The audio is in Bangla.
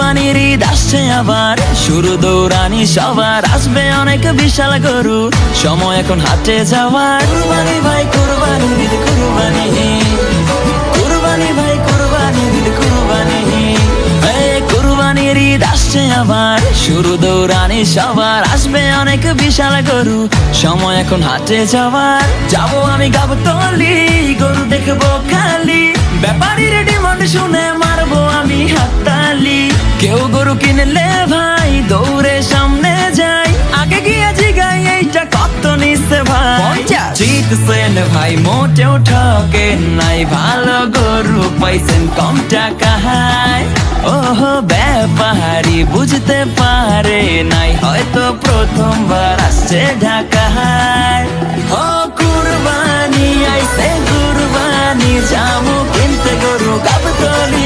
কুরবানির ঈদ আসছে আবার, শুরু দৌড়ানি সবার, আসবে অনেক বিশাল গরু, সময় এখন হাটে যাওয়ার। কুরবানি ভাই কুরবানি ঈদ কুরবানি, কুরবানি ভাই কুরবানি ঈদ কুরবানি। কুরবানির ঈদ আসছে আবার, শুরু দৌড়ানি সবার, আসবে অনেক বিশাল গরু, সময় এখন হাটে যাওয়ার। যাবো আমি গাবতলী, গরু দেখবো খালি, ব্যাপারীর ডিমান্ড শুনে মারবো আমি হাততালি। কেউ গরু কিনলে ভাই দৌড়ে সামনে যাই, আগে গিয়ে জিগাই এইটা কত নিচ্ছে ভাই। জিতছেন ভাই মোটেও ঠকেন নাই, ভালো গরু পাইছেন কম টাকায়। ওহো ব্যাপারী বুঝতে পারে নাই, হয়তো প্রথমবার আসছে ঢাকায়। ও কুরবানি আইছে কুরবানি, যাবো কিনতে গরু গাবতলী।